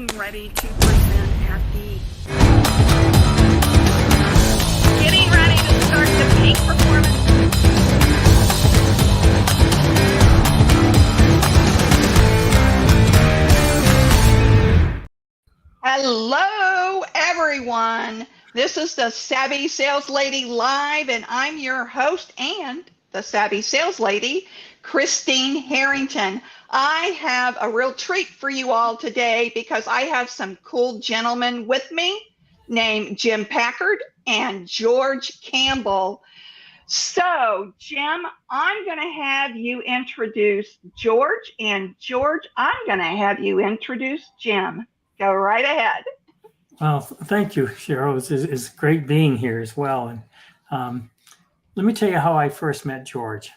getting ready to present at the getting ready to start the peak performance. Hello, everyone. This is the Savvy Sales Lady Live, and I'm your host and the Savvy Sales Lady, Christine Harrington. I have a real treat for you all today because I have some cool gentlemen with me named Jim Packard and George Campbell. So, Jim, I'm going to have you introduce George, and George, I'm going to have you introduce Jim. Go right ahead. Well, thank you, Cheryl. It's great being here as well. And let me tell you how I first met George.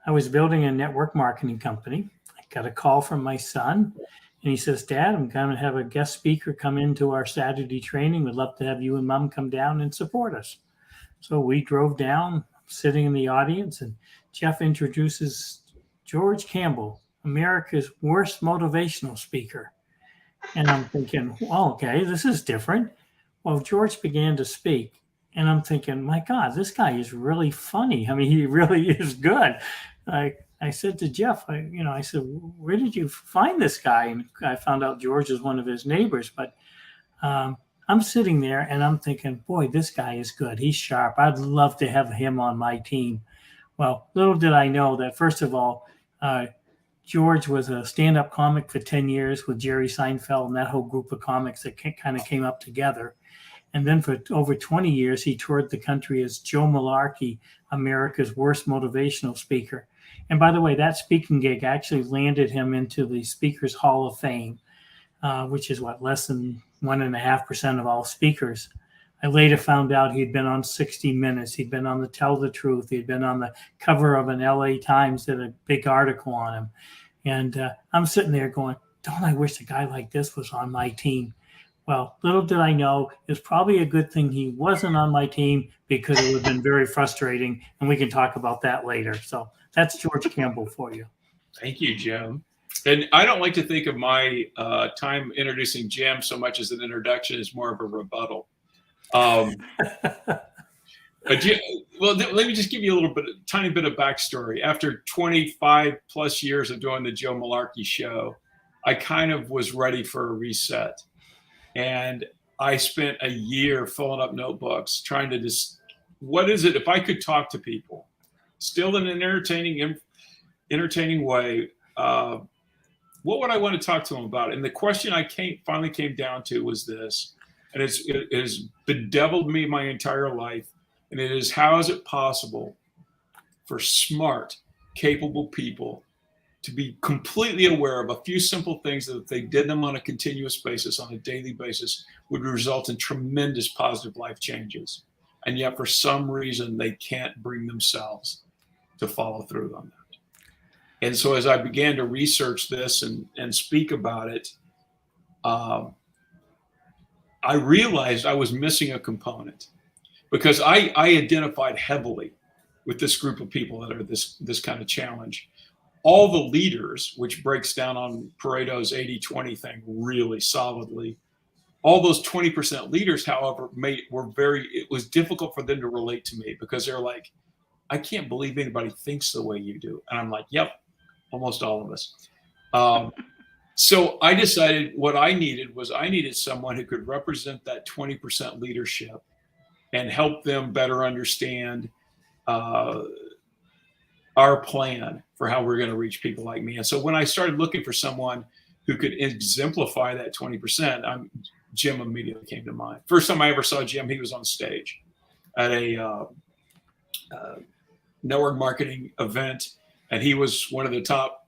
I was building a network marketing company. I got a call from my son, and he says, "Dad, I'm going to have a guest speaker come into our Saturday training. We'd love to have you and Mom come down and support us." So we drove down, sitting in the audience, and Jeff introduces George Campbell, America's worst motivational speaker. And I'm thinking, well, okay, this is different. Well, George began to speak, and I'm thinking, my God, this guy is really funny. I mean, he really is good. I said to Jeff, I said, where did you find this guy? And I found out George is one of his neighbors. But I'm sitting there, and I'm thinking, boy, this guy is good. He's sharp. I'd love to have him on my team. Well, little did I know that, first of all, George was a stand-up comic for 10 years with Jerry Seinfeld and that whole group of comics that kind of came up together. And then for over 20 years, he toured the country as Joe Malarkey, America's worst motivational speaker. And by the way, that speaking gig actually landed him into the Speakers Hall of Fame, which is less than 1.5% of all speakers. I later found out he'd been on 60 Minutes. He'd been on the Tell the Truth. He'd been on the cover of an LA Times, did a big article on him. And I'm sitting there going, don't I wish a guy like this was on my team? Well, little did I know, it's probably a good thing he wasn't on my team because it would have been very frustrating. And we can talk about that later. So that's George Campbell for you. Thank you, Jim. And I don't like to think of my time introducing Jim so much as an introduction, as more of a rebuttal. But let me just give you a tiny bit of backstory. After 25 plus years of doing the Joe Malarkey show, I kind of was ready for a reset. And I spent a year filling up notebooks, trying to what is it, if I could talk to people, still in an entertaining way, what would I want to talk to them about? And the question I finally came down to was this, and it has bedeviled me my entire life. And it is, how is it possible for smart, capable people to be completely aware of a few simple things that if they did them on a continuous basis, on a daily basis, would result in tremendous positive life changes. And yet for some reason, they can't bring themselves to follow through on that. And so as I began to research this and speak about it, I realized I was missing a component. Because I identified heavily with this group of people that are this kind of challenge. All the leaders, which breaks down on Pareto's 80-20 thing really solidly, all those 20% leaders, however, it was difficult for them to relate to me because they're like, I can't believe anybody thinks the way you do. And I'm like, yep, almost all of us. So I decided what I needed someone who could represent that 20% leadership and help them better understand our plan for how we're going to reach people like me. And so when I started looking for someone who could exemplify that 20%, Jim immediately came to mind. First time I ever saw Jim, he was on stage at a network marketing event, and he was one of the top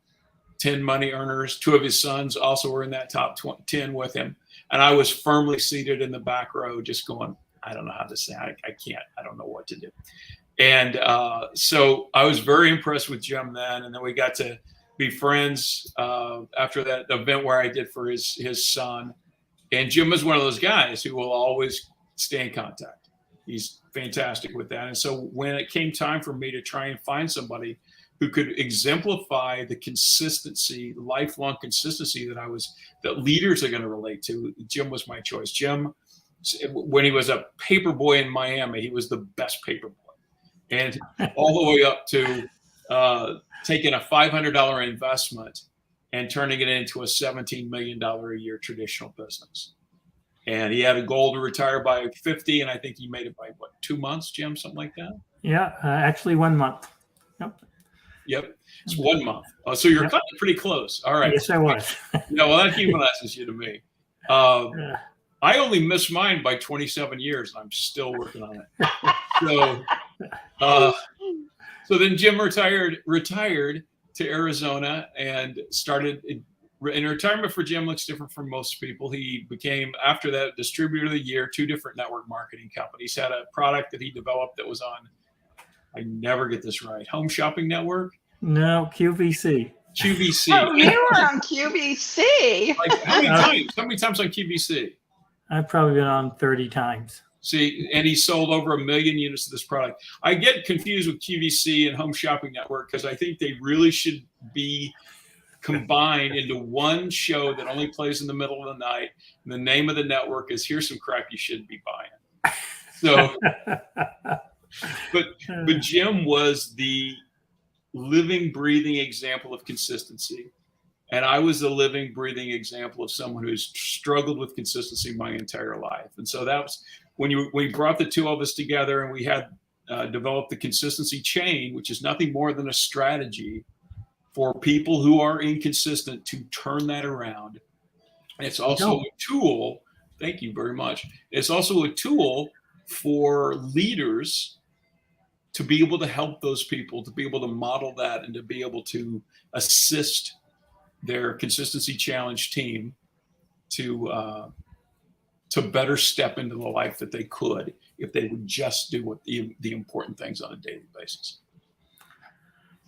10 money earners. 2 of his sons also were in that top 10 with him. And I was firmly seated in the back row just going, I don't know how to say I can't. I don't know what to do. And so I was very impressed with Jim then. And then we got to be friends after that event where I did for his son. And Jim is one of those guys who will always stay in contact. He's fantastic with that. And so when it came time for me to try and find somebody who could exemplify the consistency, lifelong consistency that leaders are going to relate to. Jim was my choice. Jim, when he was a paper boy in Miami, he was the best paper boy, and all the way up to taking a $500 investment and turning it into a $17 million a year traditional business. And he had a goal to retire by 50, and I think he made it by, 2 months, Jim, something like that? Yeah, actually 1 month. Yep, it's 1 month. So you're kind of pretty close. All right. Yes, I was. Yeah, well, that humanizes you to me. I only missed mine by 27 years. I'm still working on it. So then Jim retired to Arizona and started. In retirement for Jim looks different from most people. He became, after that, distributor of the year, 2 different network marketing companies. Had a product that he developed that was on, I never get this right, Home Shopping Network? No, QVC. QVC. Oh, you were on QVC. Like, how many times? How many times on QVC? I've probably been on 30 times. See, and he sold over 1 million units of this product. I get confused with QVC and Home Shopping Network because I think they really should be combined into one show that only plays in the middle of the night. And the name of the network is "Here's Some Crap You Shouldn't Be Buying." So, but Jim was the living, breathing example of consistency. And I was the living, breathing example of someone who's struggled with consistency my entire life. And so that was when we brought the two of us together, and we had developed the consistency chain, which is nothing more than a strategy for people who are inconsistent to turn that around. And it's also a tool. Thank you very much. It's also a tool for leaders to be able to help those people, to be able to model that, and to be able to assist their consistency challenge team to better step into the life that they could if they would just do what the important things on a daily basis.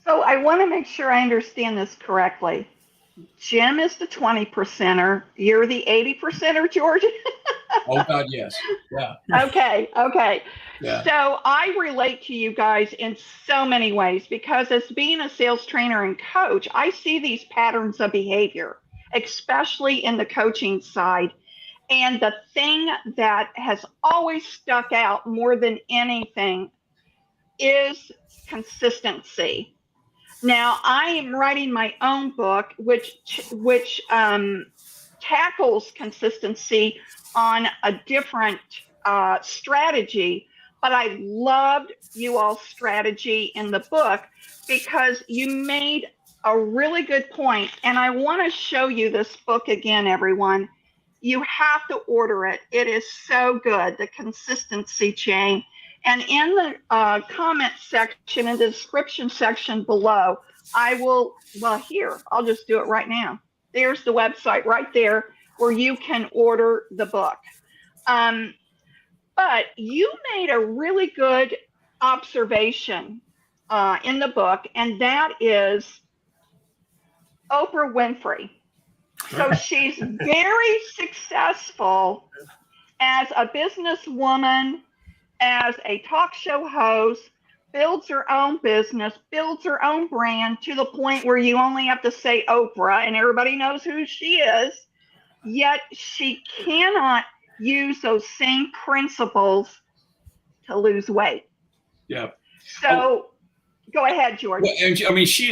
So I want to make sure I understand this correctly. Jim is the 20%er. You're the 80%er, George? Oh, God, yes. Yeah. Okay. Yeah. So I relate to you guys in so many ways because as being a sales trainer and coach, I see these patterns of behavior, especially in the coaching side. And the thing that has always stuck out more than anything is consistency. Now, I am writing my own book, which tackles consistency on a different strategy. But I loved you all's strategy in the book because you made a really good point. And I want to show you this book again, everyone. You have to order it. It is so good, The Consistency Chain. And in the comment section, in the description section below, I'll just do it right now. There's the website right there where you can order the book. But you made a really good observation in the book, and that is Oprah Winfrey. So she's very successful as a businesswoman, as a talk show host, builds her own business, builds her own brand to the point where you only have to say Oprah and everybody knows who she is. Yet she cannot use those same principles to lose weight. Yeah. So go ahead, George. Well, and I mean, she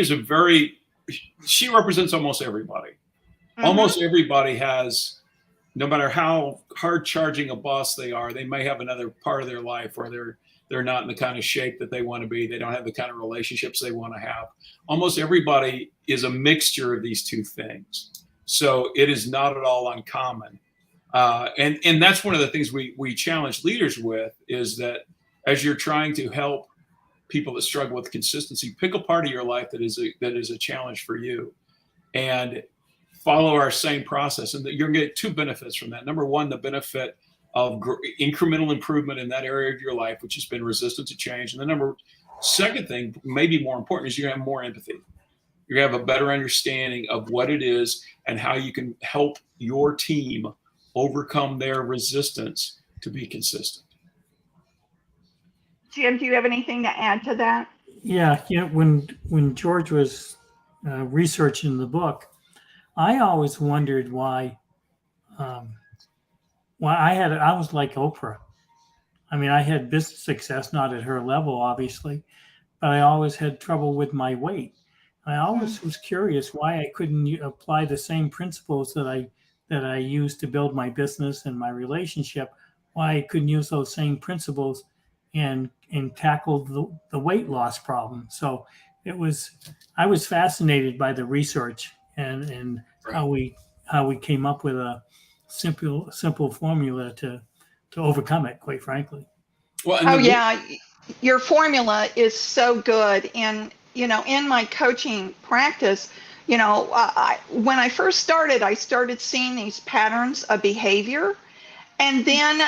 represents almost everybody. Mm-hmm. Almost everybody has, no matter how hard charging a boss they are, they may have another part of their life where they're not in the kind of shape that they want to be. They don't have the kind of relationships they want to have. Almost everybody is a mixture of these two things. So it is not at all uncommon. And that's one of the things we challenge leaders with, is that as you're trying to help people that struggle with consistency, pick a part of your life that is a challenge for you, and follow our same process. And you're going to get 2 benefits from that. Number one, the benefit of incremental improvement in that area of your life, which has been resistant to change. And the second thing, maybe more important, is you're going to have more empathy. You're going to have a better understanding of what it is and how you can help your team overcome their resistance to be consistent. Jim, do you have anything to add to that? Yeah, when George was researching the book, I always wondered um, why I was like Oprah. I mean, I had business success, not at her level, obviously, but I always had trouble with my weight. I Mm. always was curious why I couldn't apply the same principles that I used to build my business and my relationship. Why I couldn't use those same principles and tackle the weight loss problem. So it was I was fascinated by the research and Right. how we came up with a simple formula to overcome it. Quite frankly. Well, and Oh the book, yeah, your formula is so good. And in my coaching practice, when I first started, I started seeing these patterns of behavior, and then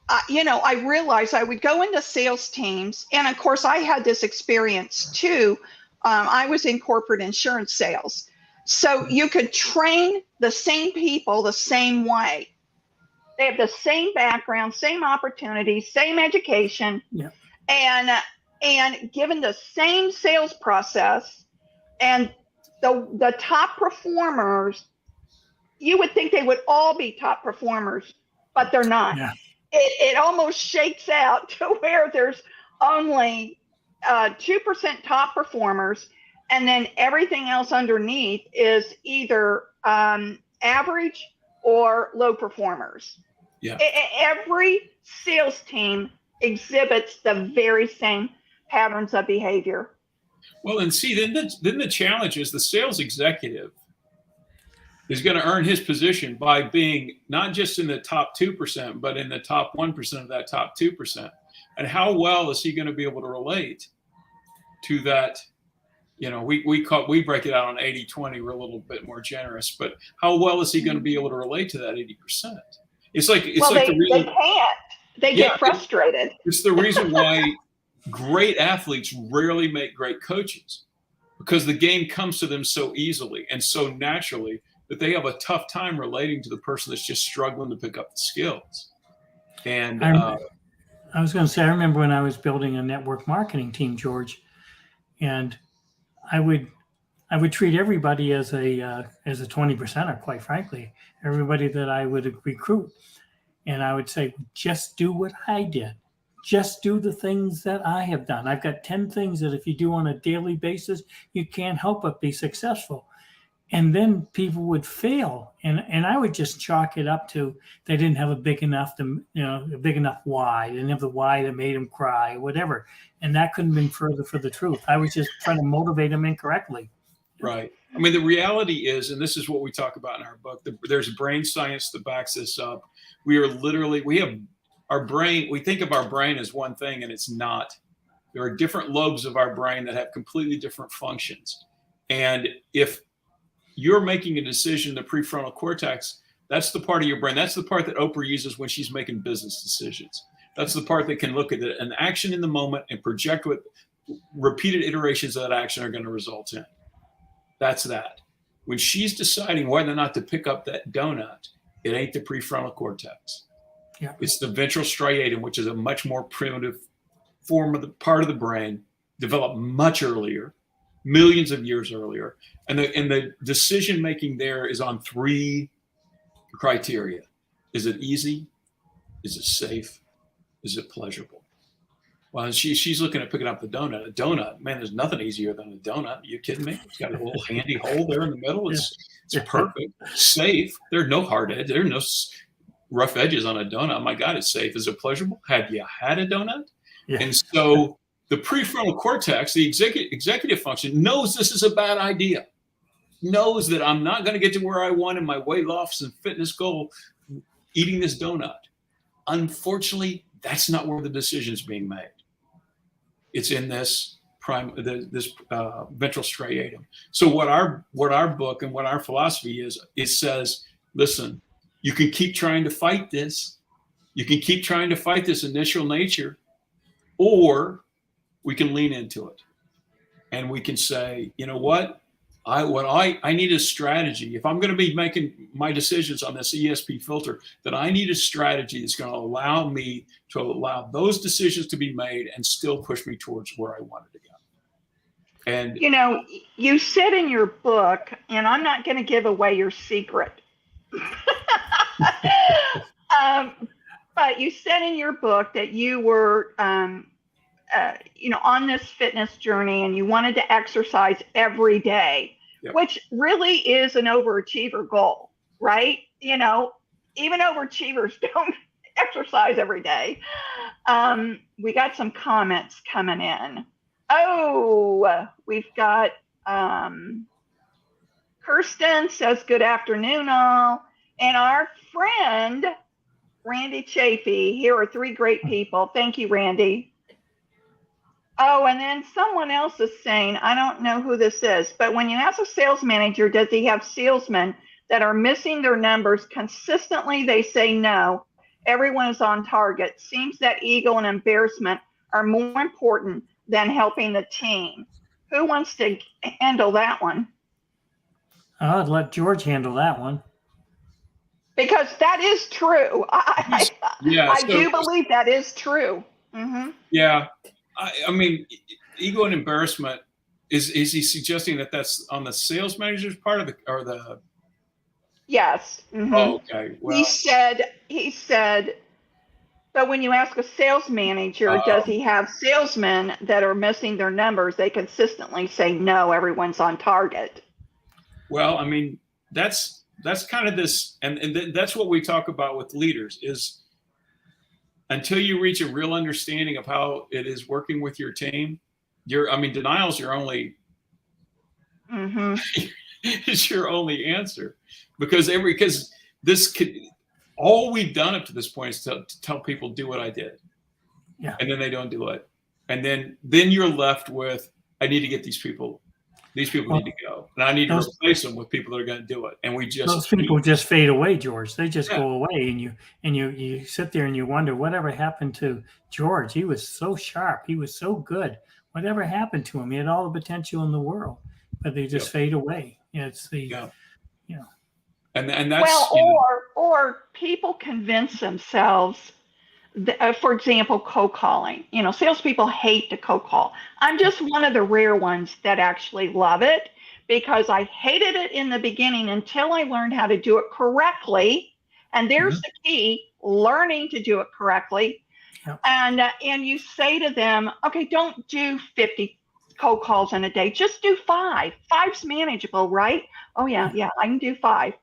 I realized I would go into sales teams, and of course, I had this experience too. I was in corporate insurance sales, so you could train the same people the same way. They have the same background, same opportunities, same education, Yeah. and given the same sales process, and the top performers, you would think they would all be top performers, but they're not. Yeah. It almost shakes out to where there's only 2% top performers, and then everything else underneath is either average or low performers. yeah. Every sales team exhibits the very same patterns of behavior. Well, and see, then the challenge is the sales executive is going to earn his position by being not just in the top 2%, but in the top 1% of that top 2%. And how well is he going to be able to relate to that? We break it out on 80-20. We're a little bit more generous, but how well is he going to be able to relate to that 80%? It's like the They reason. can't. They Yeah, get frustrated. it's the reason why great athletes rarely make great coaches, because the game comes to them so easily and so naturally that they have a tough time relating to the person that's just struggling to pick up the skills. And I was going to say, I remember when I was building a network marketing team, George, and I would I would treat everybody as a 20%er, quite frankly. Everybody that I would recruit, and I would say, just do what I did. Just do the things that I have done. I've got 10 things that if you do on a daily basis, you can't help but be successful. And then people would fail, and I would just chalk it up to they didn't have a big enough a big enough why. They didn't have the why that made them cry, or whatever. And that couldn't have been further for the truth. I was just trying to motivate them incorrectly. right. I mean, the reality is, and this is what we talk about in our book, there's brain science that backs this up. We have our brain, we think of our brain as one thing, and it's not. There are different lobes of our brain that have completely different functions. And if you're making a decision, the prefrontal cortex, that's the part of your brain. That's the part that Oprah uses when she's making business decisions. That's the part that can look at an action in the moment and project what repeated iterations of that action are going to result in. That's that. When she's deciding whether or not to pick up that donut, it ain't the prefrontal cortex. Yeah. It's the ventral striatum, which is a much more primitive form of the part of the brain, developed much earlier, millions of years earlier. And the decision making there is on 3 criteria. Is it easy? Is it safe? Is it pleasurable? Well, she's looking at picking up the donut. A donut, man, there's nothing easier than a donut. Are you kidding me? It's got a little handy hole there in the middle. It's perfect. Safe. There are no hard edges. There are no rough edges on a donut. Oh my God, it's safe. Is it pleasurable? Have you had a donut? Yeah. And so the prefrontal cortex, the executive function, knows this is a bad idea, knows that I'm not going to get to where I want in my weight loss and fitness goal eating this donut. Unfortunately, that's not where the decision's being made. It's in this ventral striatum. So what our book and what our philosophy is, it says, listen, you can keep trying to fight this. You can keep trying to fight this initial nature, or we can lean into it. And we can say, you know what? I need a strategy. If I'm going to be making my decisions on this ESP filter, then I need a strategy that's going to allow me to allow those decisions to be made and still push me towards where I wanted to go. And You know, you said in your book, and I'm not going to give away your secret, but you said in your book that you were, on this fitness journey and you wanted to exercise every day, Yep. which really is an overachiever goal, right? Even overachievers don't exercise every day. We got some comments coming in. Oh, we've got Kirsten says, good afternoon, all. And our friend, Randy Chafee. Here are 3 great people. Thank you, Randy. Oh, and then someone else is saying, I don't know who this is, but when you ask a sales manager, does he have salesmen that are missing their numbers consistently? They say no. Everyone is on target. Seems that ego and embarrassment are more important than helping the team. Who wants to handle that one? I'd let George handle that one. Because that is true. I so, do believe that is true. Mm-hmm. Yeah. I mean, ego and embarrassment, is he suggesting that that's on the sales manager's part or the? Yes. Mm-hmm. Oh, okay. Well, he said, but when you ask a sales manager, does he have salesmen that are missing their numbers? They consistently say no, everyone's on target. Well, I mean, that's kind of this, and that's what we talk about with leaders is until you reach a real understanding of how it is working with your team, denial's your only, is your only answer, because all we've done up to this point is to tell people do what I did, and then they don't do it, and then you're left with, I need to get these people need to go, and I need to replace them with people that are going to do it, and those people just fade away, George. They just go away, and you sit there and you wonder whatever happened to George. He was so sharp, he was so good. Whatever happened to him? He had all the potential in the world, but they just fade away. It's the and that's or people convince themselves. For example, cold calling. Salespeople hate to cold call. I'm just one of the rare ones that actually love it, because I hated it in the beginning until I learned how to do it correctly. And there's the key, learning to do it correctly. Yep. And you say to them, okay, don't do 50 cold calls in a day. Just do 5. 5's manageable, right? Oh yeah, I can do 5.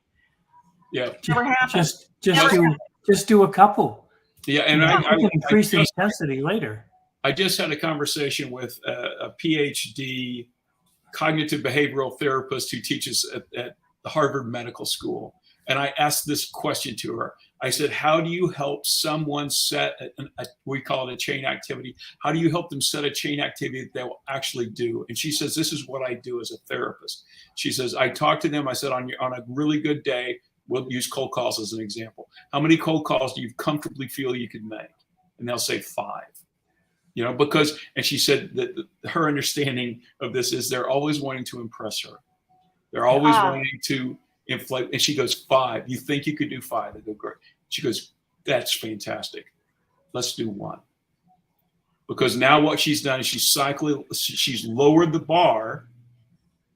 Yeah. Never happens. Just do a couple. Yeah, and I can increase the intensity later. I just had a conversation with a PhD cognitive behavioral therapist who teaches at the Harvard Medical School. And I asked this question to her. I said, how do you help someone set, we call it a chain activity. How do you help them set a chain activity that they will actually do? And she says, this is what I do as a therapist. She says, I talk to them. I said, on a really good day, we'll use cold calls as an example. How many cold calls do you comfortably feel you could make? And they'll say 5. And she said that her understanding of this is they're always wanting to impress her. They're always wanting to inflate. And she goes, 5. You think you could do 5? They go, great. She goes, that's fantastic. Let's do 1. Because now what she's done is she's lowered the bar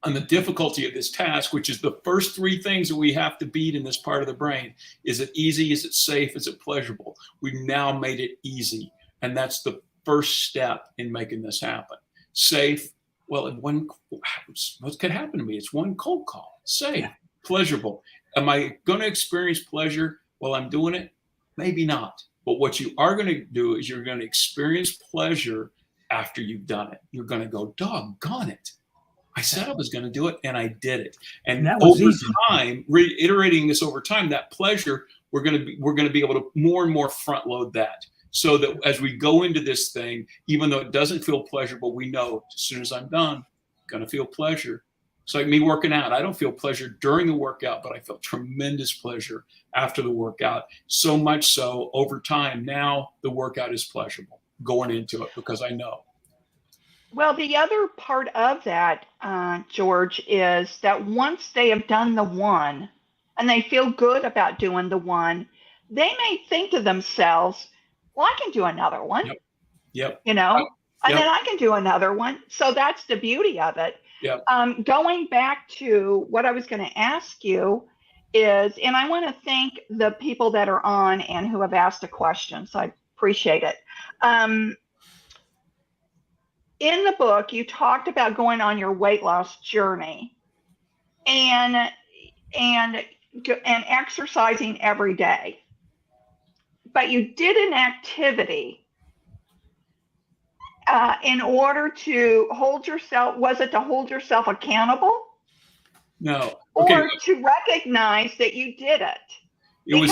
on the difficulty of this task, which is the first 3 things that we have to beat in this part of the brain. Is it easy? Is it safe? Is it pleasurable? We've now made it easy. And that's the first step in making this happen. Safe. Well, what could happen to me? It's 1 cold call. Safe. Pleasurable. Am I going to experience pleasure while I'm doing it? Maybe not. But what you are going to do is you're going to experience pleasure after you've done it. You're going to go, doggone it. I said I was going to do it, and I did it. And over time, reiterating this over time, that pleasure, we're going to be able to more and more front load that, so that as we go into this thing, even though it doesn't feel pleasurable, we know as soon as I'm done, I'm going to feel pleasure. It's like me working out. I don't feel pleasure during the workout, but I feel tremendous pleasure after the workout. So much so, over time, now the workout is pleasurable going into it because I know. Well, the other part of that, George, is that once they have done the 1 and they feel good about doing the 1, they may think to themselves, well, I can do another one. Yep. And then I can do another one. So that's the beauty of it. Yeah. Going back to what I was going to ask you is, and I want to thank the people that are on and who have asked a question. So I appreciate it. In the book, you talked about going on your weight loss journey and exercising every day. But you did an activity in order to hold yourself, was it to hold yourself accountable? No. Okay. Okay. Or to recognize that you did it? Because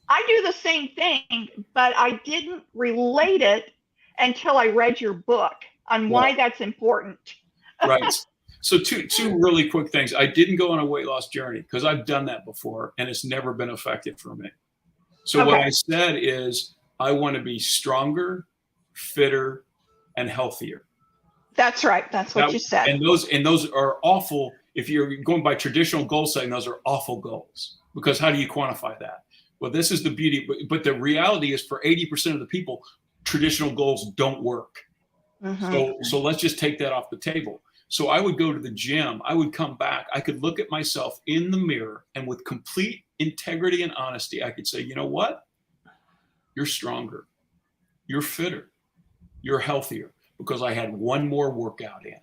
I do the same thing, but I didn't relate it until I read your book on why that's important. Right. So two really quick things. I didn't go on a weight loss journey because I've done that before and it's never been effective for me. So what I said is I want to be stronger, fitter, and healthier. That's right. That's what you said. And those are awful. If you're going by traditional goal setting, those are awful goals because how do you quantify that? Well, this is the beauty, but the reality is for 80% of the people, traditional goals don't work. So let's just take that off the table. So I would go to the gym, I would come back, I could look at myself in the mirror and with complete integrity and honesty, I could say, you know what? You're stronger, you're fitter, you're healthier because I had one more workout in.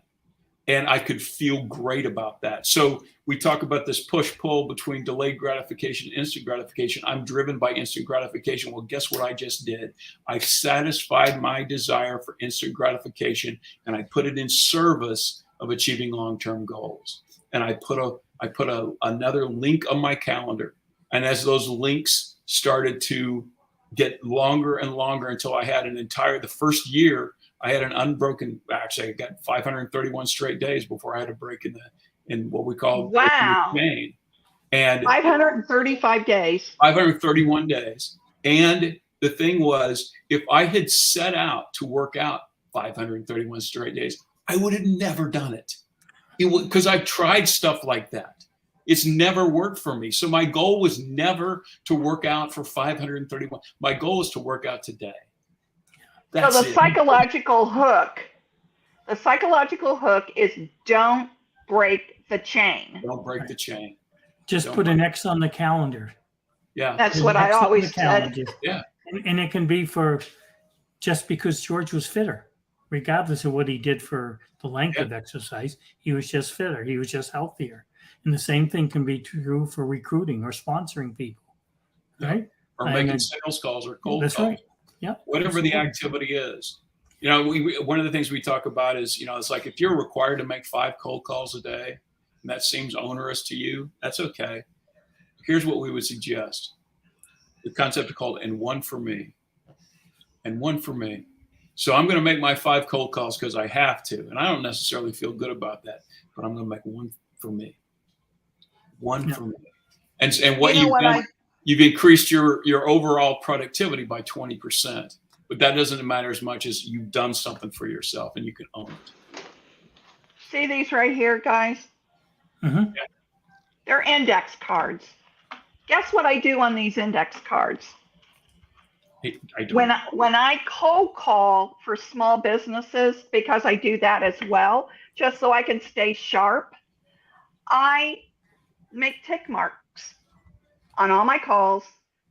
And I could feel great about that. So we talk about this push-pull between delayed gratification and instant gratification. I'm driven by instant gratification. Well, guess what I just did? I satisfied my desire for instant gratification and I put it in service of achieving long-term goals. And I put another link on my calendar. And as those links started to get longer and longer until I had the first year, I had an unbroken, actually I got 531 straight days before I had a break in what we call the chain. And 535 days. 531 days. And the thing was, if I had set out to work out 531 straight days, I would have never done it. Because I've tried stuff like that. It's never worked for me. So my goal was never to work out for 531. My goal is to work out today. So the psychological hook is don't break the chain. Don't break the chain. Just put an X on the calendar. Yeah. That's what I always said. Yeah. And it can be for just because George was fitter, regardless of what he did for the length of exercise, he was just fitter. He was just healthier. And the same thing can be true for recruiting or sponsoring people, right? Or making sales calls or cold calls. Right. Yeah. Whatever the activity is. You know, one of the things we talk about is, you know, it's like if you're required to make 5 cold calls a day and that seems onerous to you, that's okay. Here's what we would suggest. The concept called and one for me. And one for me. So I'm going to make my 5 cold calls because I have to. And I don't necessarily feel good about that, but I'm going to make one for me. One for me. And what you've done, you've increased your overall productivity by 20%, but that doesn't matter as much as you've done something for yourself and you can own it. See these right here, guys? Mm-hmm. Yeah. They're index cards. Guess what I do on these index cards? When I cold call for small businesses, because I do that as well, just so I can stay sharp, I make tick marks on all my calls,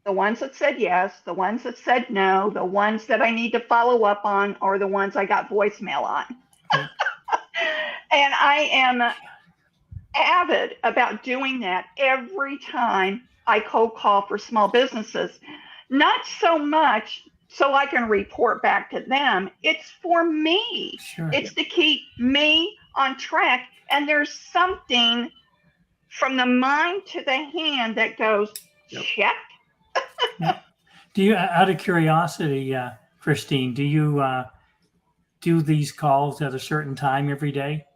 the ones that said yes, the ones that said no, the ones that I need to follow up on, or the ones I got voicemail on. And I am avid about doing that every time I cold call for small businesses. Not so much so I can report back to them. It's for me. Sure. It's to keep me on track. And there's something from the mind to the hand that goes, check. Do you, out of curiosity, Christine, do you do these calls at a certain time every day?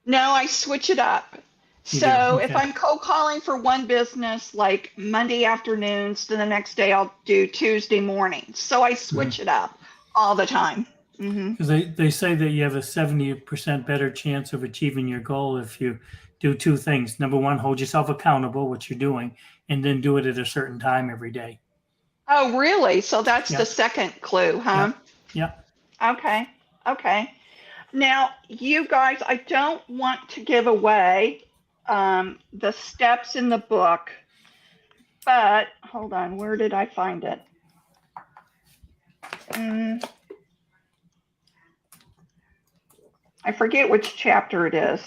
No, I switch it up. So if I'm cold calling for one business, like Monday afternoons, then the next day I'll do Tuesday mornings. So I switch it up all the time. Because they say that you have a 70% better chance of achieving your goal if you do 2 things. Number 1, hold yourself accountable, what you're doing, and then do it at a certain time every day. Oh, really? So that's the second clue, huh? Yeah. Okay. Okay. Now, you guys, I don't want to give away the steps in the book, but hold on, where did I find it? I forget which chapter it is.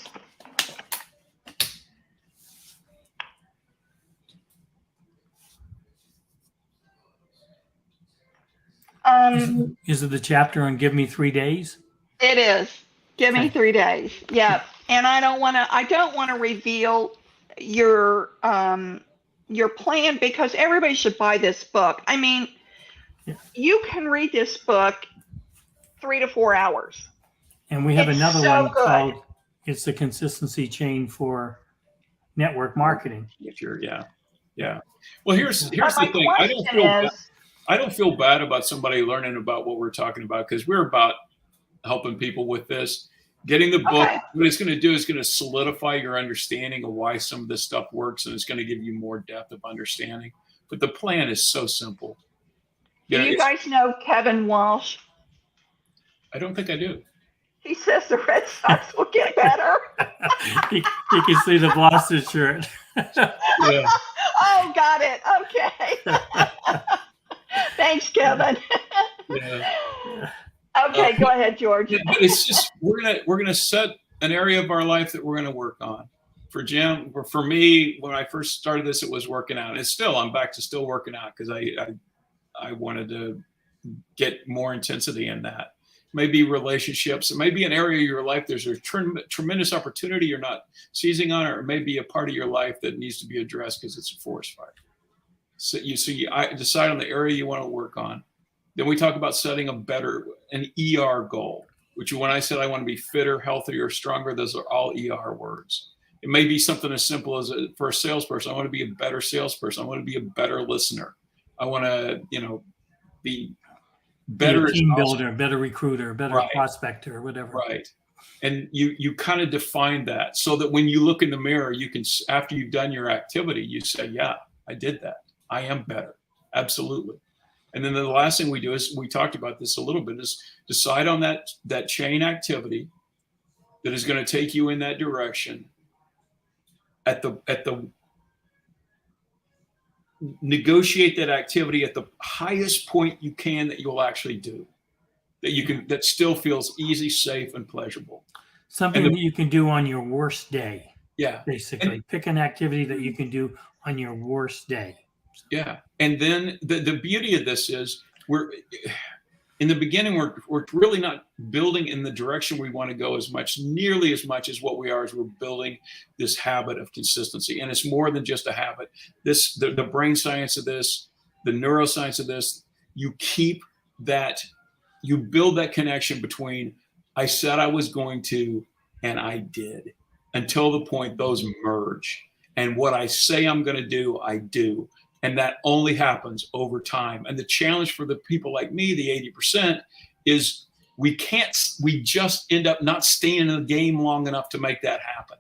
Is it the chapter on Give Me 3 Days? It is. Give me Okay. 3 days. Yeah. And I don't want to reveal your plan, because everybody should buy this book. I mean, Yeah. you can read this book 3 to 4 hours. And we have It's another so one good. called, it's the consistency chain for network marketing. If you're, yeah. Well, here's But the my thing. I don't feel bad about somebody learning about what we're talking about, because we're about helping people with this. Getting the book, Okay. what it's going to do is going to solidify your understanding of why some of this stuff works, and it's going to give you more depth of understanding. But the plan is so simple. Do you guys know Kevin Walsh? I don't think I do. He says the Red Sox will get better. You can see the Boston shirt. Yeah. Oh, got it. Okay. Thanks, Kevin. Yeah. Okay, go ahead, George. But it's just we're gonna set an area of our life that we're gonna work on. For Jim, for me, when I first started this, it was working out. It's still, I'm back to still working out, because I wanted to get more intensity in that. Maybe relationships. It may be an area of your life there's a tremendous opportunity you're not seizing on, or it may be a part of your life that needs to be addressed because it's a forest fire. So you decide on the area you want to work on. Then we talk about setting an ER goal, which when I said I want to be fitter, healthier, stronger, those are all ER words. It may be something as simple as for a salesperson, I want to be a better salesperson. I want to be a better listener. I want to, be better Be a team builder, better recruiter, better prospector, whatever. Right. And you kind of define that so that when you look in the mirror, you can, after you've done your activity, you say, yeah, I did that. I am better. Absolutely. And then the last thing we do is, we talked about this a little bit, is decide on that chain activity that is going to take you in that direction negotiate that activity at the highest point you can that you'll actually do, that still feels easy, safe, and pleasurable. Something that you can do on your worst day. Yeah. Basically, pick an activity that you can do on your worst day. Yeah. And then the beauty of this is, in the beginning, we're really not building in the direction we want to go nearly as much as what we are as we're building this habit of consistency. And it's more than just a habit. The brain science of this, the neuroscience of this, you build that connection between I said I was going to and I did, until the point those merge. And what I say I'm going to do, I do. And that only happens over time. And the challenge for the people like me, the 80%, is we just end up not staying in the game long enough to make that happen.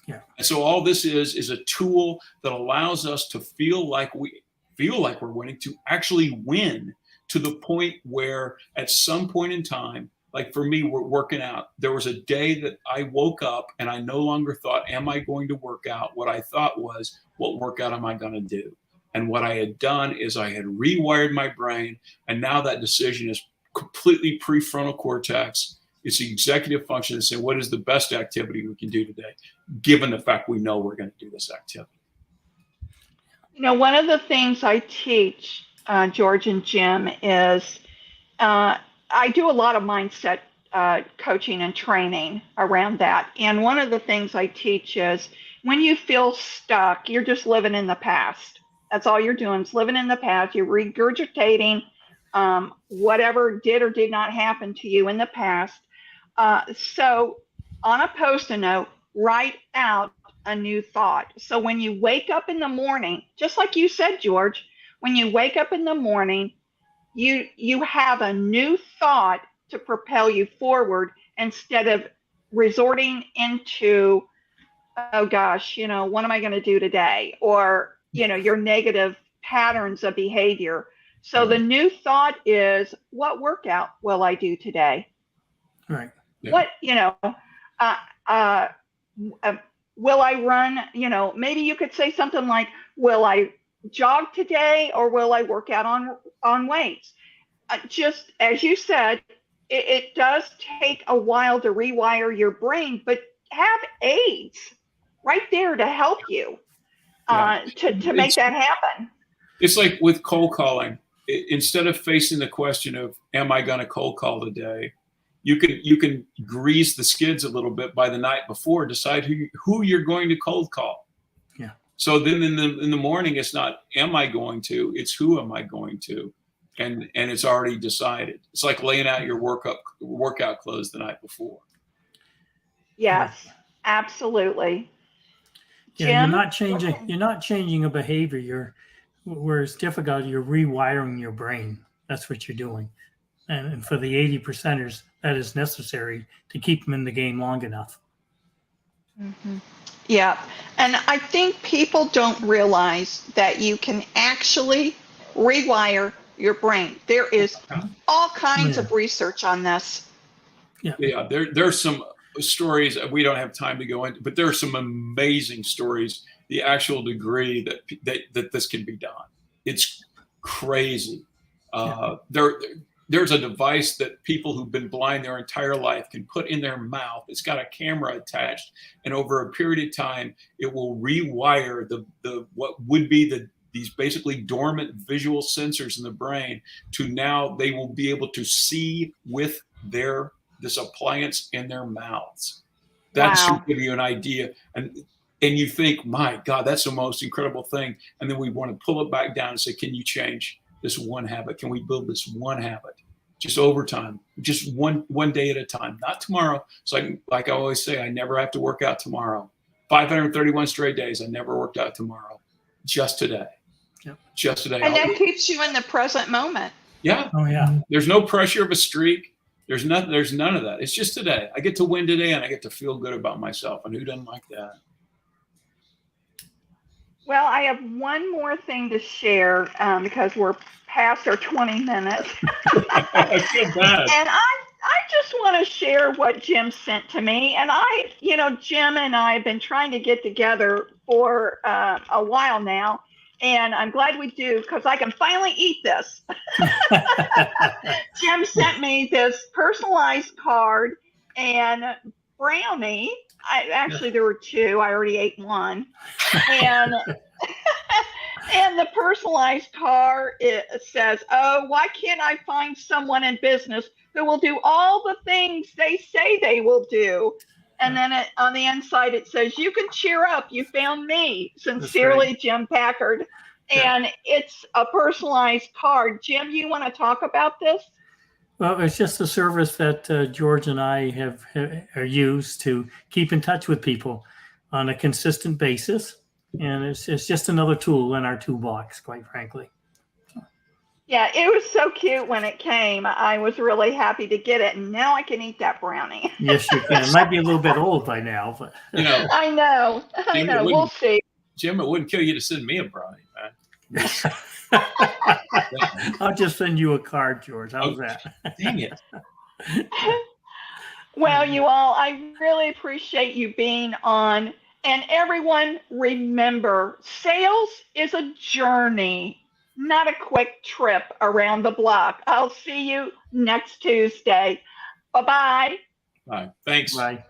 Yeah. And so all this is a tool that allows us to feel like we're winning, to actually win, to the point where at some point in time, like for me, we're working out. There was a day that I woke up and I no longer thought, am I going to work out? What I thought was, what workout am I going to do? And what I had done is I had rewired my brain, and now that decision is completely prefrontal cortex. It's the executive function to say, what is the best activity we can do today, given the fact we know we're going to do this activity. One of the things I teach, George and Jim, is I do a lot of mindset coaching and training around that. And one of the things I teach is, when you feel stuck, you're just living in the past. That's all you're doing, is living in the past. You're regurgitating whatever did or did not happen to you in the past. So on a Post-it note, write out a new thought. So when you wake up in the morning, just like you said, George, when you wake up in the morning, you have a new thought to propel you forward, instead of resorting into, oh gosh, what am I going to do today? Or, your negative patterns of behavior. So the new thought is, what workout will I do today? Right. Yeah. What, uh, uh, will I run? Maybe you could say something like, will I jog today or will I work out on weights? Just as you said, it does take a while to rewire your brain, but have aids right there to help you to make that happen. It's like with cold calling. Instead of facing the question of, am I going to cold call today? You can grease the skids a little bit by the night before, decide who you're going to cold call. Yeah. So then in the morning, it's not, am I going to, it's who am I going to? And it's already decided. It's like laying out your workout clothes the night before. Yes, absolutely. Yeah, Jim? you're not changing a behavior. Where it's difficult, you're rewiring your brain. That's what you're doing. And for the 80%ers, that is necessary to keep them in the game long enough. Mm-hmm. Yeah. And I think people don't realize that you can actually rewire your brain. There is all kinds of research on this. Yeah, there's some stories we don't have time to go into, but there are some amazing stories. The actual degree that this can be done, it's crazy. There's a device that people who've been blind their entire life can put in their mouth. It's got a camera attached, and over a period of time, it will rewire the what would be these basically dormant visual sensors in the brain to now they will be able to see with this appliance in their mouths. That should give you an idea. And you think, my God, that's the most incredible thing. And then we want to pull it back down and say, can you change this one habit? Can we build this one habit? Just over time, just one day at a time, not tomorrow. So like I always say, I never have to work out tomorrow. 531 straight days, I never worked out tomorrow. Just today. Yep. Just today. And that keeps you in the present moment. Yeah. Oh, yeah. There's no pressure of a streak. There's none of that. It's just today. I get to win today and I get to feel good about myself. And who doesn't like that? Well, I have one more thing to share because we're past our 20 minutes. I feel bad. And I just want to share what Jim sent to me. And Jim and I have been trying to get together for a while now. And I'm glad we do because I can finally eat this. Jim sent me this personalized card and brownie. There were two. I already ate one. And and the personalized card, it says, oh, why can't I find someone in business who will do all the things they say they will do? And then on the inside, it says, you can cheer up. You found me. Sincerely, right. Jim Packard. Yeah. And it's a personalized card. Jim, you want to talk about this? Well, it's just a service that George and I are used to keep in touch with people on a consistent basis. And it's just another tool in our toolbox, quite frankly. Yeah, it was so cute when it came. I was really happy to get it, and now I can eat that brownie. Yes, you can. It might be a little bit old by now, but I know. We'll see. Jim, it wouldn't kill you to send me a brownie, man. I'll just send you a card, George. How's that? Dang it. Well, you all, I really appreciate you being on. And everyone, remember, sales is a journey, not a quick trip around the block. I'll see you next Tuesday. Bye-bye. Bye. Thanks. Bye.